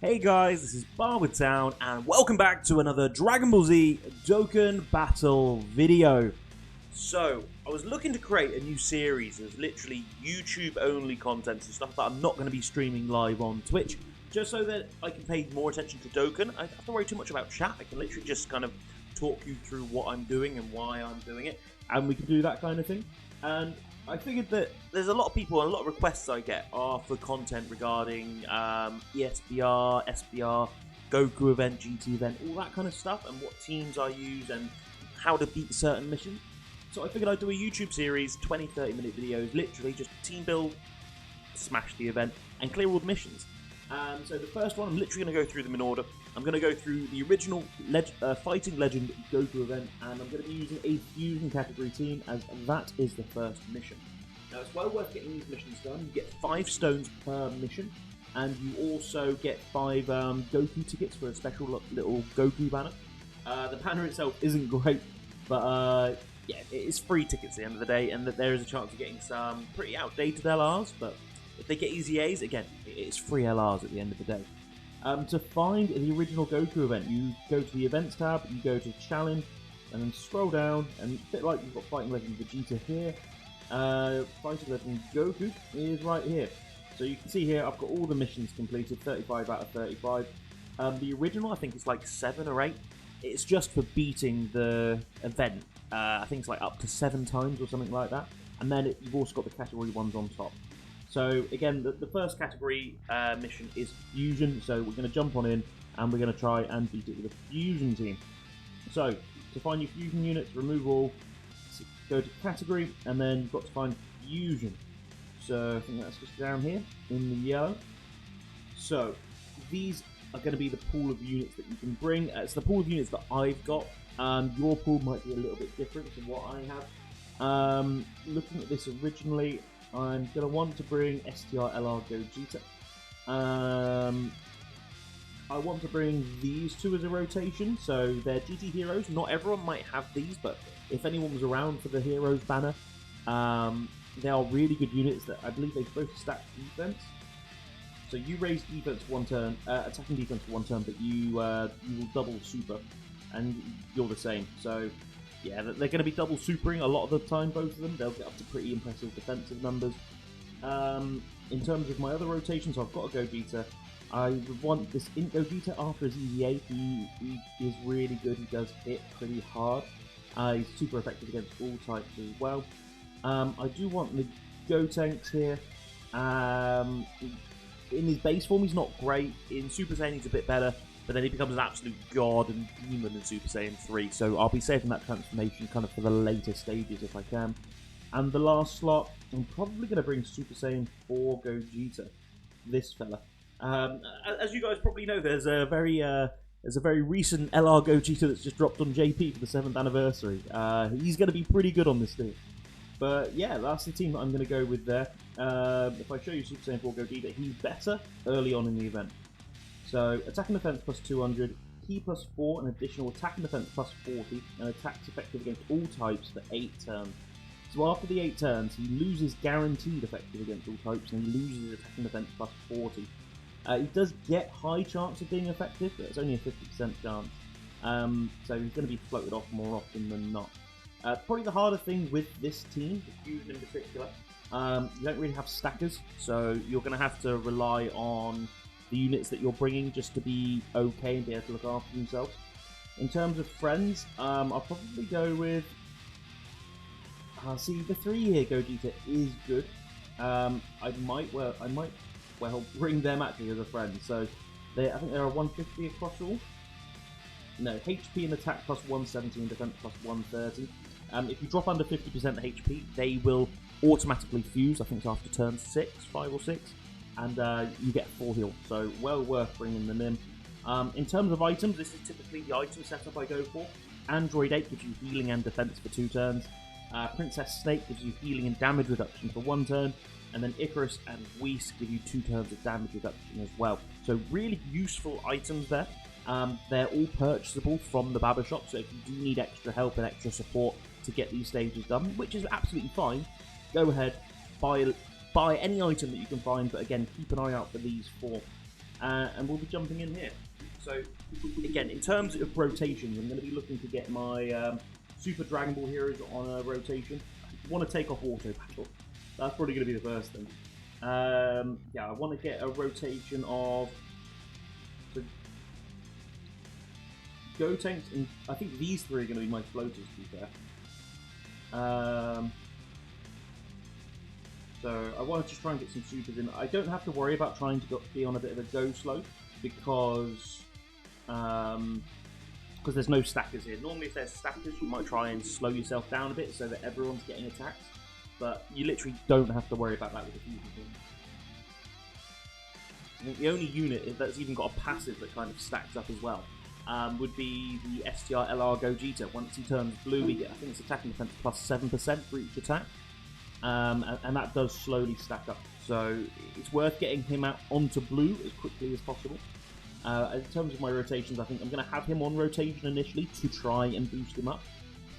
Hey guys, this is Barwoodtown, and welcome back to another Dragon Ball Z Dokkan Battle video. So, I was looking to create a new series of literally YouTube-only content and stuff that I'm not going to be streaming live on Twitch, just so that I can pay more attention to Dokkan. I don't have to worry too much about chat. I can literally just kind of talk you through what I'm doing and why I'm doing it, and we can do that kind of thing. And I figured that there's a lot of people and a lot of requests I get are for content regarding ESBR, SBR, Goku event, GT event, all that kind of stuff, and what teams I use and how to beat certain missions. So I figured I'd do a YouTube series, 20-30 minute videos, literally just team build, smash the event, and clear all the missions. So the first one, I'm literally going to go through them in order. I'm going to go through the original Fighting Legend Goku event, and I'm going to be using a fusion category team, as that is the first mission. Now, it's well worth getting these missions done. You get 5 stones per mission, and you also get 5 Goku tickets for a special little Goku banner. The banner itself isn't great, but yeah, it is free tickets at the end of the day, and that there is a chance of getting some pretty outdated LRs, but if they get easy A's, again, it's free LRs at the end of the day. To find the original Goku event, you go to the events tab, you go to challenge, and then scroll down, and a bit like you've got Fighting Legend Vegeta here, Fighting Legend Goku is right here. So you can see here, I've got all the missions completed, 35 out of 35. The original, I think, is like 7 or 8. It's just for beating the event. I think it's like up to 7 times or something like that. And then you've also got the category ones on top. So again, the first category mission is Fusion, so we're going to jump on in and we're going to try and beat it with a Fusion team. So, to find your Fusion units, remove all, go to category, and then you've got to find Fusion. So I think that's just down here in the yellow. So these are going to be the pool of units that you can bring. It's the pool of units that I've got. Your pool might be a little bit different to what I have. Looking at this originally, I'm going to want to bring STR LR Gogeta. I want to bring these two as a rotation, so they're GT Heroes. Not everyone might have these, but if anyone was around for the Heroes banner, they are really good units that I believe they both stack defense. So you raise defense for 1 turn, attacking defense for 1 turn, but you will double super, and you're the same. So yeah, they're going to be double supering a lot of the time, both of them. They'll get up to pretty impressive defensive numbers. In terms of my other rotations, I've got a Gogeta. I would want this Int Gogeta after his EVA. He is really good. He does hit pretty hard. He's super effective against all types as well. I do want the Gotenks here. In his base form, he's not great. In Super Saiyan, he's a bit better. But then he becomes an absolute god and demon in Super Saiyan 3. So I'll be saving that transformation kind of for the later stages if I can. And the last slot, I'm probably going to bring Super Saiyan 4 Gogeta. This fella. As you guys probably know, there's a very recent LR Gogeta that's just dropped on JP for the 7th anniversary. He's going to be pretty good on this team. But yeah, that's the team that I'm going to go with there. If I show you Super Saiyan 4 Gogeta, he's better early on in the event. So, attack and defense plus 200, Ki plus 4, an additional attack and defense plus 40, and attacks effective against all types for 8 turns. So after the 8 turns, he loses guaranteed effective against all types, and he loses his attack and defense plus 40. He does get high chance of being effective, but it's only a 50% chance. So he's going to be floated off more often than not. Probably the harder thing with this team, the Fusion in particular, you don't really have stackers, so you're going to have to rely on the units that you're bringing just to be okay and be able to look after themselves. In terms of friends, I'll probably go with... see, the 3-year Gogeta is good. I might well bring them actually as a friend. So I think there are 150 across all. No, HP and attack plus 170 and defense plus 130. If you drop under 50% HP, they will automatically fuse. I think it's after turn 5 or 6. And you get 4 heal, so well worth bringing them in. In terms of items, this is typically the item setup I go for. Android 8 gives you healing and defense for 2 turns. Princess Snake gives you healing and damage reduction for 1 turn. And then Icarus and Whis give you 2 turns of damage reduction as well. So really useful items there. They're all purchasable from the Baba Shop, so if you do need extra help and extra support to get these stages done, which is absolutely fine, go ahead, buy any item that you can find, but again, keep an eye out for these 4. and we'll be jumping in here. So, again, in terms of rotations, I'm going to be looking to get my Super Dragon Ball Heroes on a rotation. I want to take off Auto Battle. That's probably going to be the first thing. Yeah, I want to get a rotation of Gotenks, and I think these three are going to be my floaters, to be fair. So I want to just try and get some supers in. I don't have to worry about trying to be on a bit of a go slow because there's no stackers here. Normally if there's stackers you might try and slow yourself down a bit so that everyone's getting attacked, but you literally don't have to worry about that with the fusion thing. I think the only unit that's even got a passive that kind of stacks up as well would be the STR LR Gogeta. Once he turns blue, we get, I think it's attacking defense plus 7% for each attack. And that does slowly stack up. So it's worth getting him out onto blue as quickly as possible. In terms of my rotations, I think I'm going to have him on rotation initially to try and boost him up.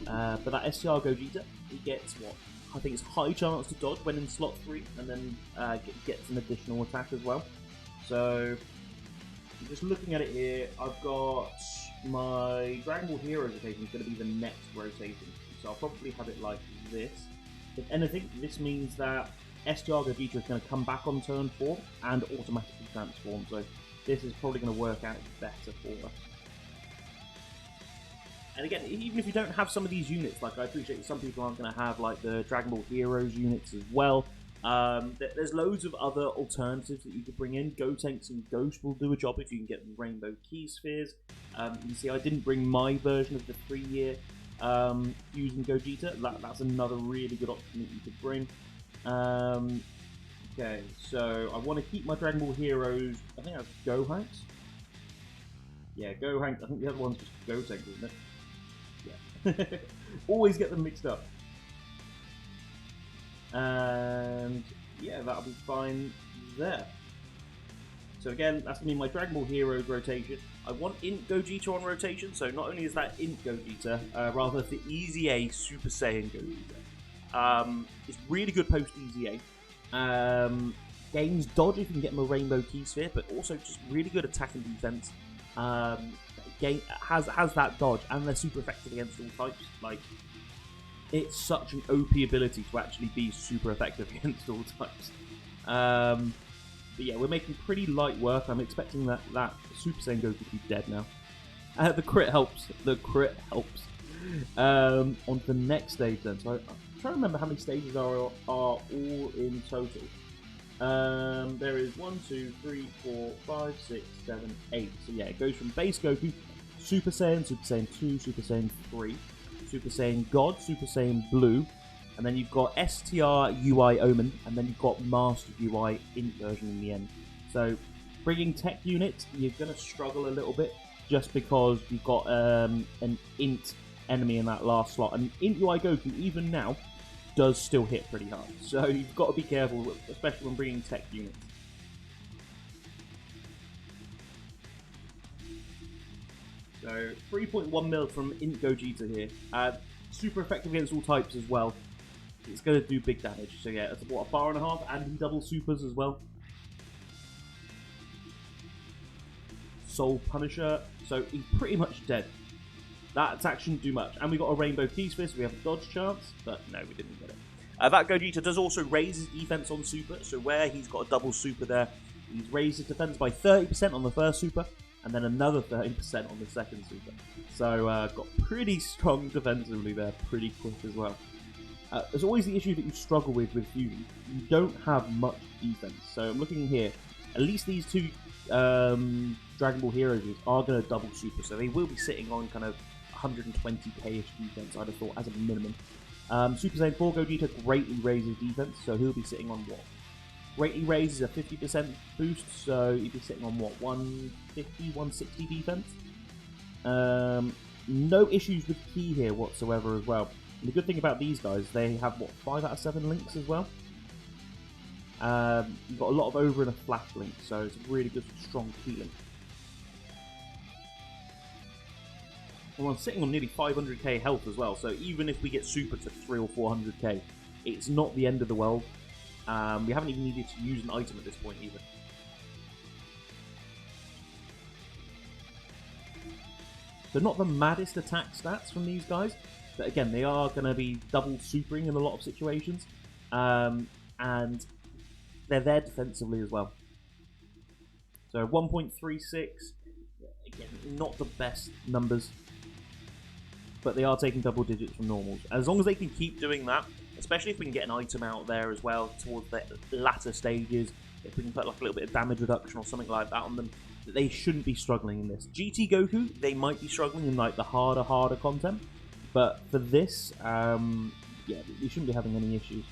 But that STR Gogeta, he gets what? I think it's high chance to dodge when in slot 3, and then gets an additional attack as well. So just looking at it here, I've got my Dragon Ball Heroes rotation is going to be the next rotation. So I'll probably have it like this. If anything, this means that STR Gogeta is going to come back on turn 4 and automatically transform. So this is probably going to work out better for us. And again, even if you don't have some of these units, like I appreciate some people aren't going to have like the Dragon Ball Heroes units as well. There's loads of other alternatives that you could bring in. Gotenks and Ghost will do a job if you can get the Rainbow Key Spheres. You can see I didn't bring my version of the 3-year using Gogeta. That's another really good option that you could bring. Okay, so I want to keep my Dragon Ball Heroes. I think that's Gohanks. Yeah, Gohanks. I think the other one's just Gotenks, isn't it? Yeah. Always get them mixed up. And yeah, that'll be fine there. So again, that's going to be my Dragon Ball Heroes rotation. I want Int Gogeta on rotation, so not only is that Int Gogeta, rather the Easy A Super Saiyan Gogeta. It's really good post Easy A. Gains dodge if you can get him a Rainbow Key Sphere, but also just really good attack and defense. Has that dodge, and they're super effective against all types. Like, it's such an OP ability to actually be super effective against all types. But yeah, we're making pretty light work. I'm expecting that Super Saiyan Goku to be dead now. The crit helps. The crit helps. On the next stage then. So I'm trying to remember how many stages are all in total. There is 1, 2, 3, 4, 5, 6, 7, 8. So yeah, it goes from base Goku, Super Saiyan, Super Saiyan 2, Super Saiyan 3, Super Saiyan God, Super Saiyan Blue, and then you've got STR UI Omen, and then you've got Master UI Int version in the end. So bringing tech units, you're going to struggle a little bit just because you've got an Int enemy in that last slot. And Int UI Goku, even now, does still hit pretty hard. So you've got to be careful, especially when bringing tech units. So 3.1 mil from Int Gogeta here. Super effective against all types as well. It's going to do big damage. So yeah, that's what, a bar and a half, and he double supers as well. Soul Punisher. So he's pretty much dead. That attack shouldn't do much. And we got a Rainbow Key Sphere, so we have a dodge chance. But no, we didn't get it. That Gogeta does also raise his defense on super. So where he's got a double super there, he's raised his defense by 30% on the first super, and then another 30% on the second super. So got pretty strong defensively there, pretty quick as well. There's always the issue that you struggle with Fusion. You don't have much defense. So I'm looking here. At least these two Dragon Ball Heroes are going to double super. So they will be sitting on kind of 120k-ish defense, I'd have thought, as a minimum. Super Saiyan 4 Gogeta greatly raises defense. So he'll be sitting on what? Greatly raises a 50% boost. So he'll be sitting on what? 150, 160 defense. No issues with Ki here whatsoever as well. And the good thing about these guys, they have, what, 5 out of 7 links as well? You've got a lot of over and a flash link, so it's a really good, strong key link. Well, I'm sitting on nearly 500k health as well, so even if we get super to 300 or 400k, it's not the end of the world. We haven't even needed to use an item at this point either. So not the maddest attack stats from these guys, but again, they are going to be double supering in a lot of situations. And they're there defensively as well. So 1.36, again, not the best numbers, but they are taking double digits from normals. As long as they can keep doing that, especially if we can get an item out there as well towards the latter stages, if we can put like a little bit of damage reduction or something like that on them, they shouldn't be struggling in this. GT Goku, they might be struggling in like the harder content, but for this, yeah, we shouldn't be having any issues.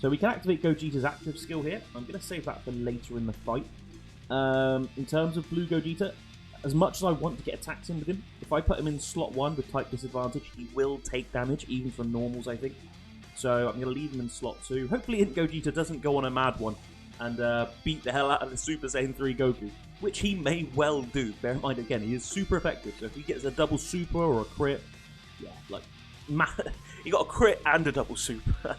So we can activate Gogeta's active skill here. I'm going to save that for later in the fight. In terms of Blue Gogeta, as much as I want to get attacks in with him, if I put him in slot 1 with type disadvantage, he will take damage, even from normals, I think. So I'm going to leave him in slot 2. Hopefully Gogeta doesn't go on a mad one and beat the hell out of the Super Saiyan 3 Goku, which he may well do. Bear in mind, again, he is super effective, so if he gets a double super or a crit, yeah, like, he got a crit and a double super.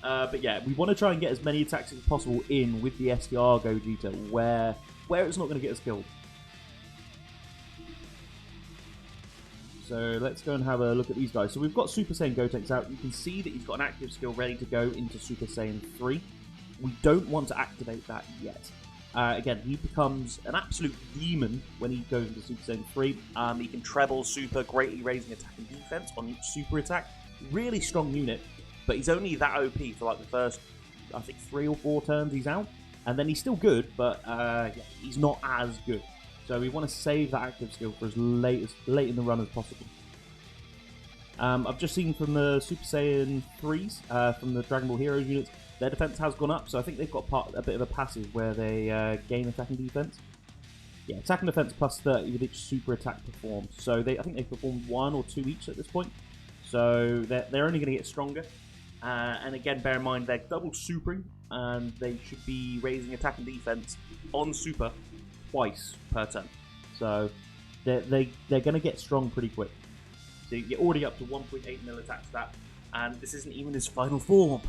But yeah, we want to try and get as many attacks as possible in with the STR Gogeta, where it's not going to get us killed. So let's go and have a look at these guys. So we've got Super Saiyan Gotenks out. You can see that he's got an active skill ready to go into Super Saiyan 3. We don't want to activate that yet. Again, he becomes an absolute demon when he goes into Super Saiyan 3. He can treble super, greatly raising attack and defense on each super attack. Really strong unit, but he's only that OP for like the first, I think, 3 or 4 turns he's out. And then he's still good, but yeah, he's not as good. So we want to save that active skill for as late in the run as possible. I've just seen from the Super Saiyan 3s, from the Dragon Ball Heroes units, their defense has gone up, so I think they've got a bit of a passive where they gain attack and defense. Yeah, attack and defense plus 30 with each super attack performed. So I think they've performed 1 or 2 each at this point. So they're only going to get stronger. And again, bear in mind, they're double supering, and they should be raising attack and defense on super twice per turn. So they're going to get strong pretty quick. So you're already up to 1.8 mil attack stat, and this isn't even his final form.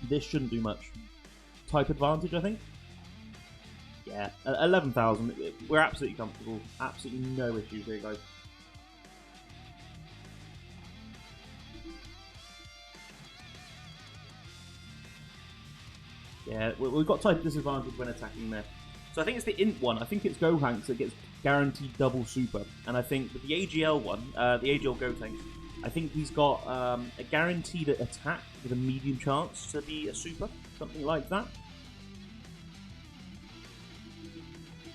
This shouldn't do much. Type advantage, I think. Yeah, 11,000. We're absolutely comfortable. Absolutely no issues here, guys. Yeah, we've got type disadvantage when attacking there. So I think it's the int one. I think it's Gohanks that gets guaranteed double super. And I think with the AGL one, the AGL Gotenks, I think he's got a guaranteed attack with a medium chance to be a super. Something like that.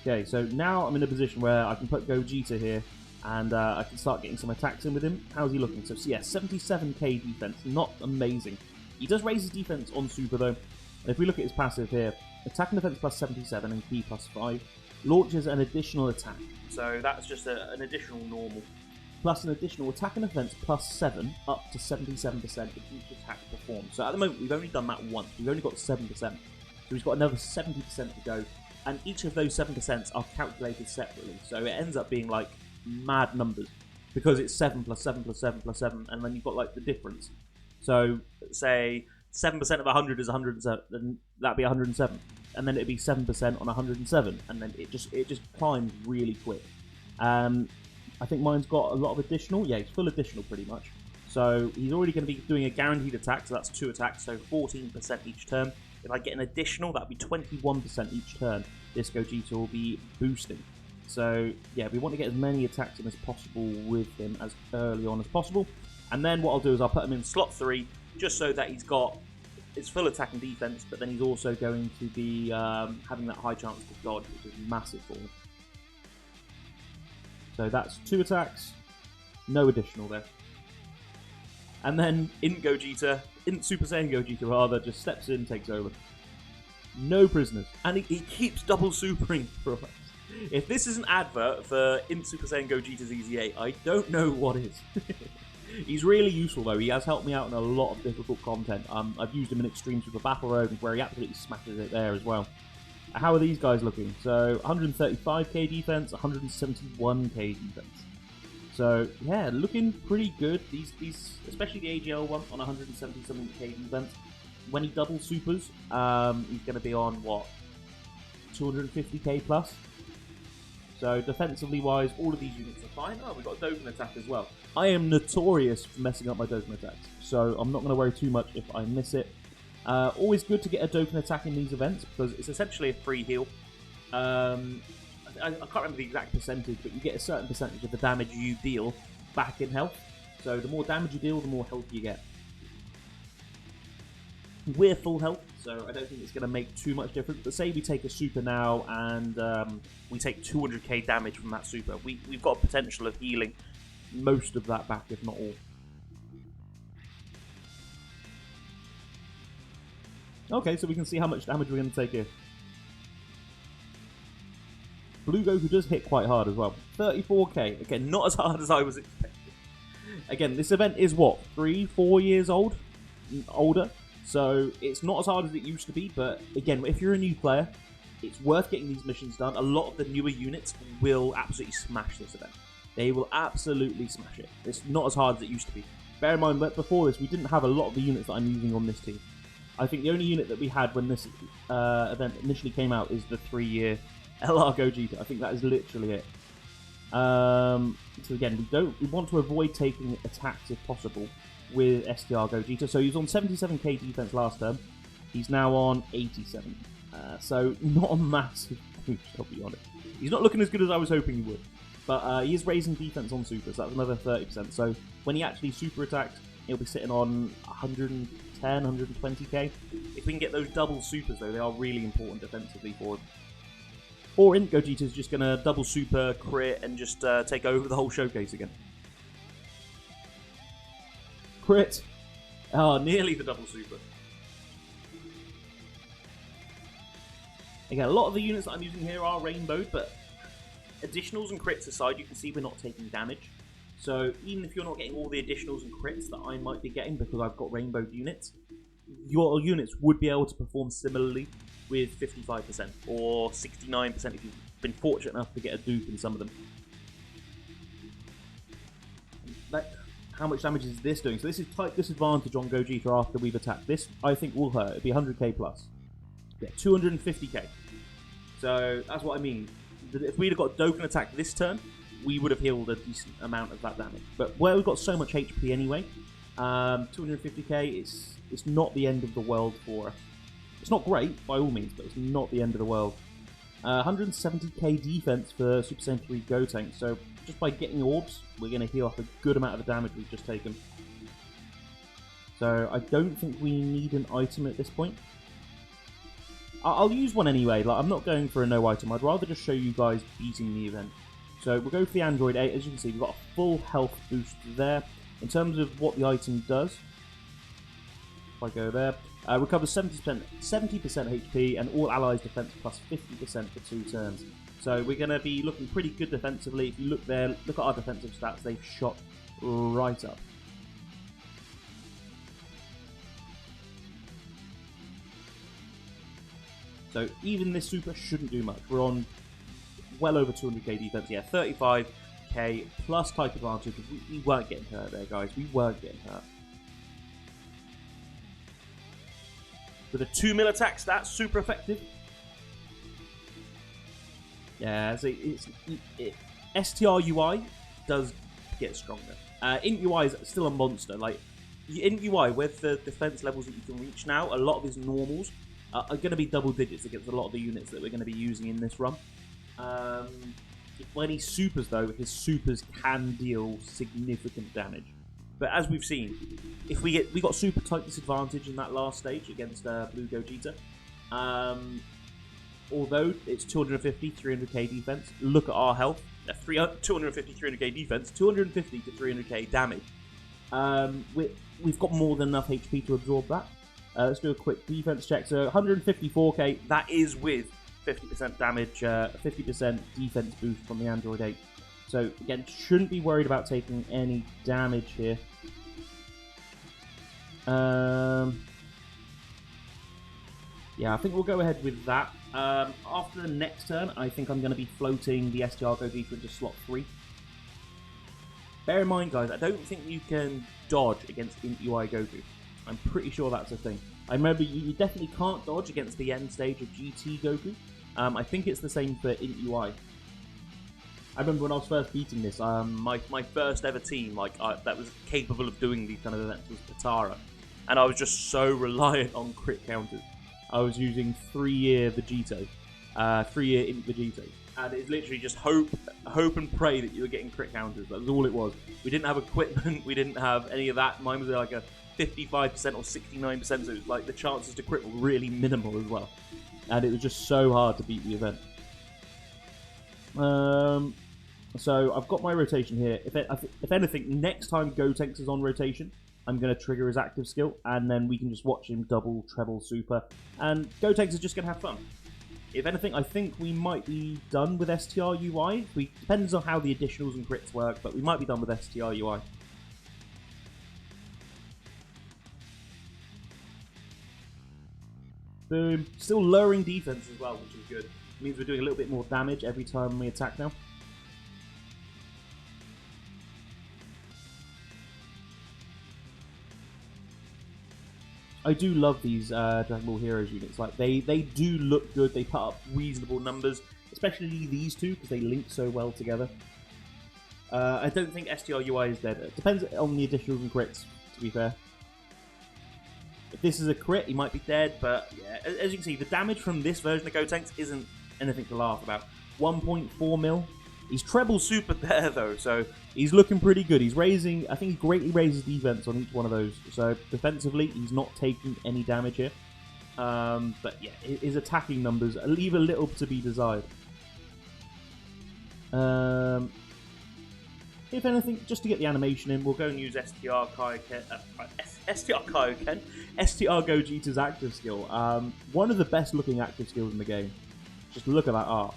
Okay, so now I'm in a position where I can put Gogeta here, and I can start getting some attacks in with him. How's he looking? So yeah, 77k defense, not amazing. He does raise his defense on super though. And if we look at his passive here, attack and defense plus 77 and key plus 5, launches an additional attack. So that's just an additional normal. Plus an additional attack and defense plus 7 up to 77% of each attack performed. So at the moment we've only done that once. We've only got 7%. So he's got another 70% to go. And each of those 7% are calculated separately. So it ends up being like mad numbers. Because it's 7 plus 7 plus 7 plus 7. And then you've got like the difference. So say 7% of 100 is 107. Then that'd be 107. And then it'd be 7% on 107. And then it just climbs really quick. I think mine's got a lot of additional. Yeah, he's full additional pretty much. So he's already going to be doing a guaranteed attack. So that's 2 attacks. So 14% each turn. If I get an additional, that'd be 21% each turn. This Gogeta will be boosting. So yeah, we want to get as many attacks in as possible with him as early on as possible. And then what I'll do is I'll put him in slot 3, just so that he's got his full attack and defense, but then he's also going to be having that high chance to dodge, which is massive for him. So that's 2 attacks, no additional there. And then Int Super Saiyan Gogeta rather, just steps in, takes over. No prisoners. And he keeps double supering for us. If this is an advert for Int Super Saiyan Gogeta's EZ8, I don't know what is. He's really useful though. He has helped me out in a lot of difficult content. I've used him in Extreme Super Battle Road, where he absolutely smashes it there as well. How are these guys looking? So 135k defense, 171k defense. So yeah, looking pretty good. These especially the AGL one on 170 something k defense. When he double supers, he's going to be on what, 250k plus. So defensively wise, all of these units are fine. Oh, we've got a Dokkan attack as well. I am notorious for messing up my Dokkan attacks, so I'm not going to worry too much if I miss it. Always good to get a Dokkan attack in these events because it's essentially a free heal. I can't remember the exact percentage, but you get a certain percentage of the damage you deal back in health. So the more damage you deal, the more health you get. We're full health, so I don't think it's going to make too much difference. But say we take a super now and we take 200k damage from that super. We've got a potential of healing most of that back, if not all. Okay, so we can see how much damage we're going to take here. Blue Goku does hit quite hard as well. 34k. Again, not as hard as I was expecting. Again, this event is what? 3-4 years old? Older? So it's not as hard as it used to be, but again, if you're a new player, it's worth getting these missions done. A lot of the newer units will absolutely smash this event. They will absolutely smash it. It's not as hard as it used to be. Bear in mind that before this, we didn't have a lot of the units that I'm using on this team. I think the only unit that we had when this event initially came out is the 3-year LR Gogeta. I think that is literally it. So again, we want to avoid taking attacks if possible with STR Gogeta. So he was on 77k defense last term. He's now on 87. So not a massive boost, I'll be honest. He's not looking as good as I was hoping he would. But he is raising defense on super, so that's another 30%. So when he actually super attacks, he'll be sitting on 110, 120k. If we can get those double supers, though, they are really important defensively for him. Or Int Gogeta's just going to double super, crit, and just take over the whole showcase again. Crit! Oh, nearly the double super. Again, a lot of the units that I'm using here are rainbowed, but additionals and crits aside, you can see we're not taking damage. So even if you're not getting all the additionals and crits that I might be getting because I've got rainbowed units, your units would be able to perform similarly with 55% or 69% if you've been fortunate enough to get a dupe in some of them. How much damage is this doing? So this is type disadvantage on Gogeta after we've attacked. This, I think, will hurt. It'll be 100k plus. Yeah, 250k. So that's what I mean. If we'd have got Dokkan attack this turn, we would have healed a decent amount of that damage. But where we've got so much HP anyway, 250k, it's not the end of the world for us. It's not great, by all means, but it's not the end of the world. 170k defense for Super Saiyan 3 Gotenks, so just by getting orbs, we're going to heal off a good amount of the damage we've just taken. So I don't think we need an item at this point. I'll use one anyway, like I'm not going for a no item, I'd rather just show you guys beating the event. So we'll go for the Android 8, as you can see we've got a full health boost there. In terms of what the item does, if I go there, recovers 70% HP and all allies defense plus 50% for 2 turns. So we're going to be looking pretty good defensively. If you look there, look at our defensive stats, they've shot right up. So even this super shouldn't do much. We're on well over 200k defense. Yeah, 35k plus type advantage. We weren't getting hurt there, guys. We weren't getting hurt. With a 2 mil attack stat, super effective. Yeah, so STR UI does get stronger. Int UI is still a monster. Like Int UI, with the defense levels that you can reach now, a lot of his normals are going to be double digits against a lot of the units that we're going to be using in this run. When he supers, though, his supers can deal significant damage. But as we've seen, if we got super type disadvantage in that last stage against Blue Gogeta. Although it's 250, 300k defense, look at our health. 250, 300k defense, 250 to 300k damage. We've got more than enough HP to absorb that. Let's do a quick defense check. So 154k, that is with 50% damage, 50% defense boost from the Android 8. So again, shouldn't be worried about taking any damage here. Yeah, I think we'll go ahead with that. After the next turn, I think I'm going to be floating the STR Gogeta into slot 3. Bear in mind, guys, I don't think you can dodge against Int UI Goku. I'm pretty sure that's a thing. I remember you definitely can't dodge against the end stage of GT Goku. I think it's the same for Int UI. I remember when I was first beating this, my first ever team that was capable of doing these kind of events was Patara, and I was just so reliant on crit counters. I was using 3-year Vegito, 3-year Int Vegito, and it's literally just hope and pray that you were getting crit counters. That was all it was. We didn't have equipment, we didn't have any of that. Mine was like a 55% or 69%, so it was like the chances to crit were really minimal as well, and it was just so hard to beat the event. So I've got my rotation here. If anything, next time Gotenks is on rotation, I'm going to trigger his active skill, and then we can just watch him double, treble, super, and Gotenks is just going to have fun. If anything, I think we might be done with STR UI. Depends on how the additionals and crits work, but we might be done with STR UI. Boom. Still lowering defense as well, which is good. It means we're doing a little bit more damage every time we attack now. I do love these Dragon Ball Heroes units. Like they do look good. They put up reasonable numbers, especially these two because they link so well together. I don't think STR UI is dead. It depends on the additionals and crits, to be fair. If this is a crit, he might be dead, but yeah, as you can see, the damage from this version of Gotenks isn't anything to laugh about. 1.4 mil. He's treble super there though, so he's looking pretty good. He's raising, I think he greatly raises defense on each one of those. So defensively, he's not taking any damage here. But yeah, his attacking numbers leave a little to be desired. If anything, just to get the animation in, we'll go and use STR Gogeta's active skill. One of the best looking active skills in the game. Just look at that art.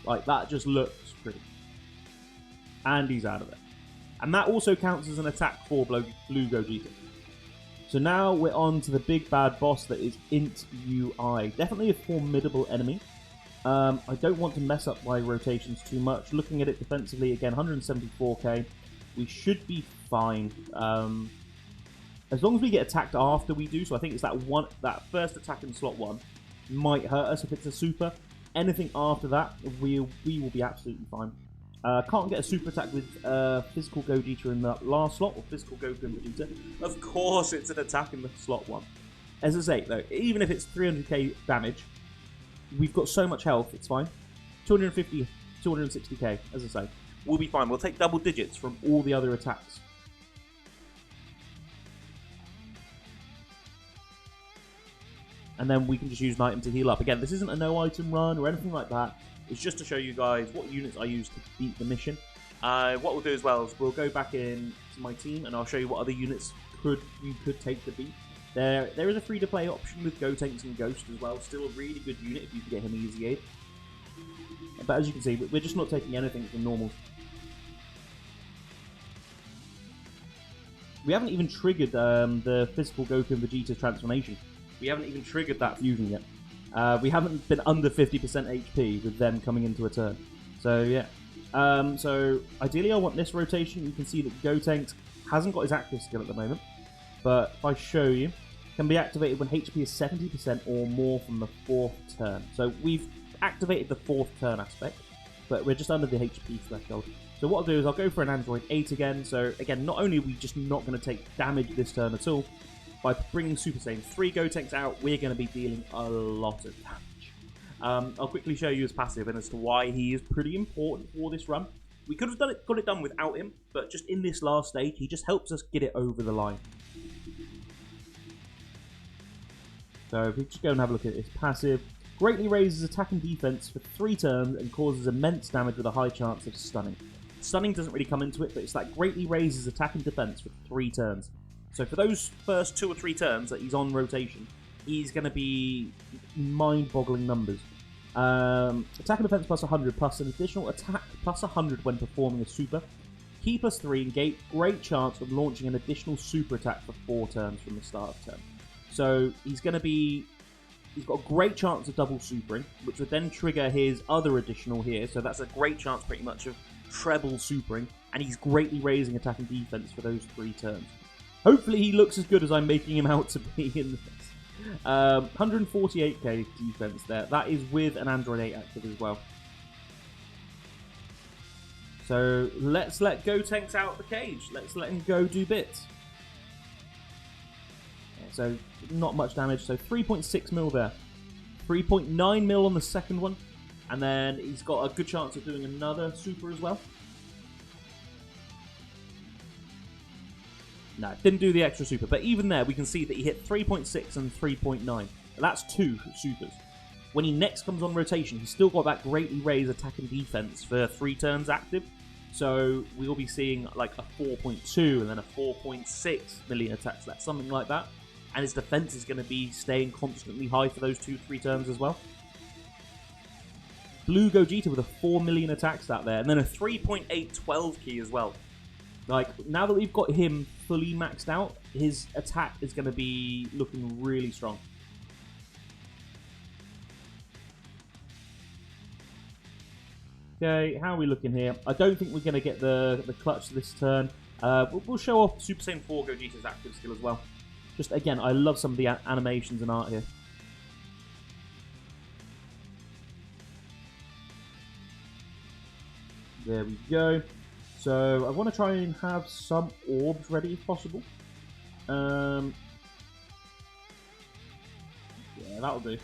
Like, that just looks pretty. And he's out of it. And that also counts as an attack for Blue Gogeta. So now we're on to the big bad boss that is Int UI. Definitely a formidable enemy. I don't want to mess up my rotations too much. Looking at it defensively, again, 174k. We should be fine. As long as we get attacked after we do, so I think it's that first attack in slot 1 might hurt us if it's a super. Anything after that, we will be absolutely fine. Can't get a super attack with physical Gogeta in that last slot, or physical Goku and Vegeta. Of course it's an attack in the slot 1. As I say, though, even if it's 300k damage, we've got so much health, it's fine. 250, 260k, as I say. We'll be fine. We'll take double digits from all the other attacks. And then we can just use an item to heal up. Again, this isn't a no-item run or anything like that. It's just to show you guys what units I use to beat the mission. What we'll do as well is we'll go back in to my team and I'll show you what other units you could take to beat. There is a free-to-play option with Gotenks and Ghost as well. Still a really good unit if you can get him easy aid. But as you can see, we're just not taking anything from normals. We haven't even triggered the physical Goku and Vegeta transformation. We haven't even triggered that fusion yet. We haven't been under 50% HP with them coming into a turn. So yeah. So ideally I want this rotation. You can see that Gotenks hasn't got his active skill at the moment. But if I show you, can be activated when HP is 70% or more from the 4th turn. So we've activated the 4th turn aspect, but we're just under the HP threshold. So what I'll do is I'll go for an Android 8 again. So again, not only are we just not going to take damage this turn at all, by bringing Super Saiyan 3 Gotenks out, we're going to be dealing a lot of damage. I'll quickly show you his passive and as to why he is pretty important for this run. We could have got it done without him, but just in this last stage, he just helps us get it over the line. So if we just go and have a look at his passive, greatly raises attack and defense for 3 turns and causes immense damage with a high chance of stunning. Stunning doesn't really come into it, but it's that greatly raises attack and defense for 3 turns. So for those first 2 or 3 turns that he's on rotation, he's going to be mind-boggling numbers. Attack and defense plus 100 plus an additional attack plus 100 when performing a super. Key plus 3 and great chance of launching an additional super attack for 4 turns from the start of turn. So he's got a great chance of double supering, which would then trigger his other additional here. So that's a great chance pretty much of treble supering, and he's greatly raising attack and defense for those 3 turns. Hopefully he looks as good as I'm making him out to be in this. 148k defense there. That is with an Android 8 active as well. So let's let Gotenks out of the cage. Let's let him go do bits. So not much damage. So 3.6 mil there. 3.9 mil on the second one. And then he's got a good chance of doing another super as well. No, didn't do the extra super. But even there, we can see that he hit 3.6 and 3.9. That's 2 supers. When he next comes on rotation, he's still got that greatly raised attack and defense for 3 turns active. So we'll be seeing like a 4.2 and then a 4.6 million attacks. That's something like that. And his defense is going to be staying constantly high for those 2-3 turns as well. Blue Gogeta with a 4 million attack stat there. And then a 3.812 key as well. Like, now that we've got him fully maxed out, his attack is going to be looking really strong. Okay, how are we looking here? I don't think we're going to get the clutch this turn. We'll show off Super Saiyan 4 Gogeta's active skill as well. Just, again, I love some of the animations and art here. There we go. So, I want to try and have some orbs ready if possible. Yeah, that'll do.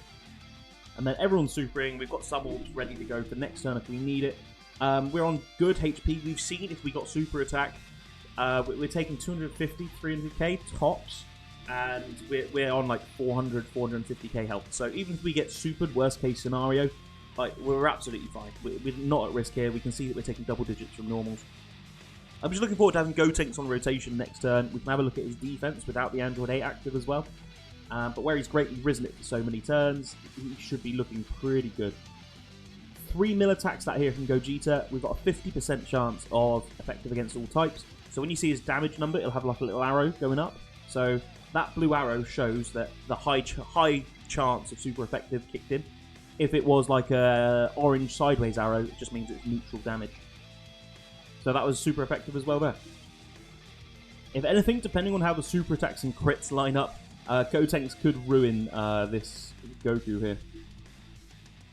And then everyone's supering. We've got some orbs ready to go for next turn if we need it. We're on good HP. We've seen if we got super attack. We're taking 250, 300k tops. And we're on like 400, 450k health. So even if we get supered, worst case scenario, like we're absolutely fine. We're not at risk here. We can see that we're taking double digits from normals. I'm just looking forward to having Gotenks on rotation next turn. We can have a look at his defense without the Android 8 active as well. But where he's greatly risen it for so many turns, he should be looking pretty good. 3 mil attack stat here from Gogeta. We've got a 50% chance of effective against all types. So when you see his damage number, it'll have like a little arrow going up. So that blue arrow shows that the high chance of super effective kicked in. If it was like a orange sideways arrow, it just means it's neutral damage. So that was super effective as well there. If anything, depending on how the super attacks and crits line up, Gotenks could ruin this Goku here.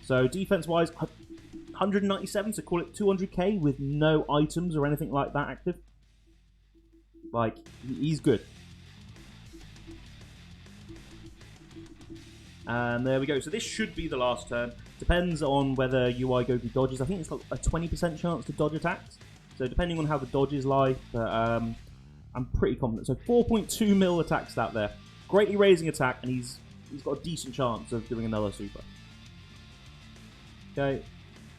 So defense-wise, 197, so call it 200k with no items or anything like that active. Like, he's good. And there we go. So this should be the last turn. Depends on whether UI Goku dodges. I think it's like a 20% chance to dodge attacks. So depending on how the dodges lie, but I'm pretty confident. So 4.2 mil attack stat there. Greatly raising attack, and he's got a decent chance of doing another super. Okay.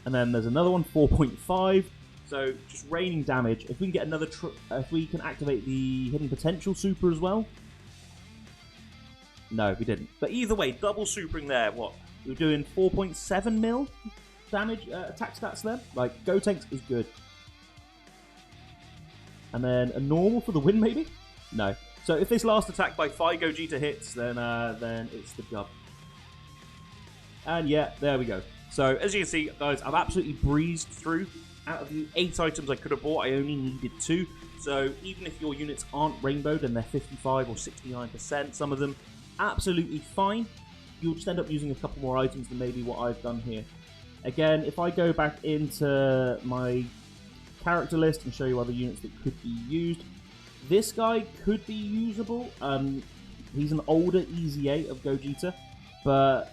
And then there's another one, 4.5. So just raining damage. If we can get another, if we can activate the hidden potential super as well. No, we didn't. But either way, double supering there. What? We're doing 4.7 mil damage attack stats there. Like, Gotenks is good. And then a normal for the win, maybe? No. So if this last attack by 5 Gogeta hits, then it's the dub. And yeah, there we go. So as you can see, guys, I've absolutely breezed through. Out of the 8 items I could have bought, I only needed 2. So even if your units aren't rainbowed and they're 55 or 69%, some of them, absolutely fine. You'll just end up using a couple more items than maybe what I've done here. Again, if I go back into my character list and show you other units that could be used, this guy could be usable. He's an older Easy 8 of Gogeta, but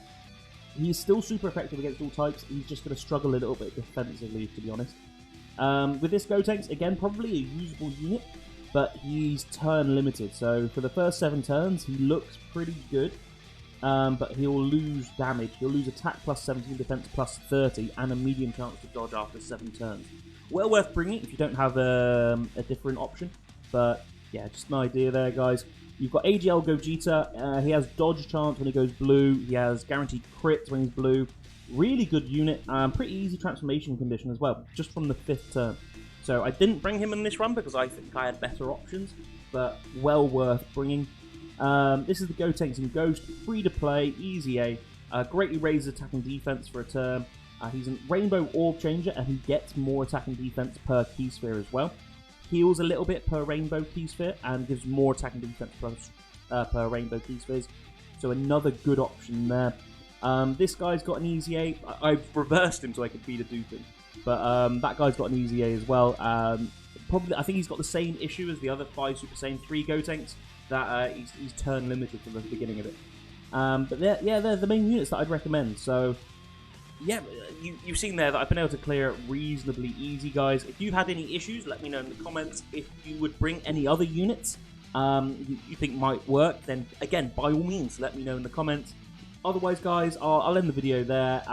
he's still super effective against all types. He's just going to struggle a little bit defensively, to be honest. With this Gotenks, again, probably a usable unit, but he's turn limited. So for the first 7 turns, he looks pretty good, but he'll lose damage. He'll lose attack plus 17, defense plus 30, and a medium chance to dodge after 7 turns. Well worth bringing if you don't have a different option. But yeah, just an idea there, guys. You've got AGL Gogeta. He has dodge chance when he goes blue. He has guaranteed crits when he's blue. Really good unit. Pretty easy transformation condition as well, just from the 5th turn. So I didn't bring him in this run because I think I had better options, but well worth bringing. This is the Gotenks and Ghost. Free to play, easy A. Greatly raises attack and defense for a turn. He's a rainbow orb changer, and he gets more attack and defense per key sphere as well. Heals a little bit per rainbow key sphere, and gives more attack and defense per rainbow key spheres. so another good option there. This guy's got an easy A. I've reversed him so I could feed a Dokkan, but that guy's got an easy A as well. Probably, I think he's got the same issue as the other 5 Super Saiyan 3 Gotenks, that he's turn limited from the beginning of it. But they're the main units that I'd recommend. So yeah, you've seen there that I've been able to clear it reasonably easy, guys. If you've had any issues, let me know in the comments. If you would bring any other units you think might work, then again, by all means, let me know in the comments. Otherwise, guys, I'll end the video there.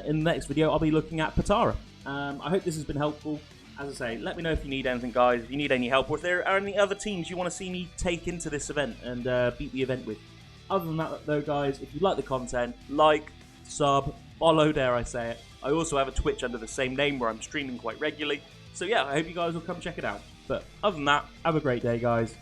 In the next video, I'll be looking at Patara. I hope this has been helpful. As I say, let me know if you need anything, guys. If you need any help, or if there are any other teams you want to see me take into this event and beat the event with. Other than that, though, guys, if you like the content, like, sub, follow, dare I say it. I also have a Twitch under the same name where I'm streaming quite regularly. So yeah, I hope you guys will come check it out. But other than that, have a great day, guys.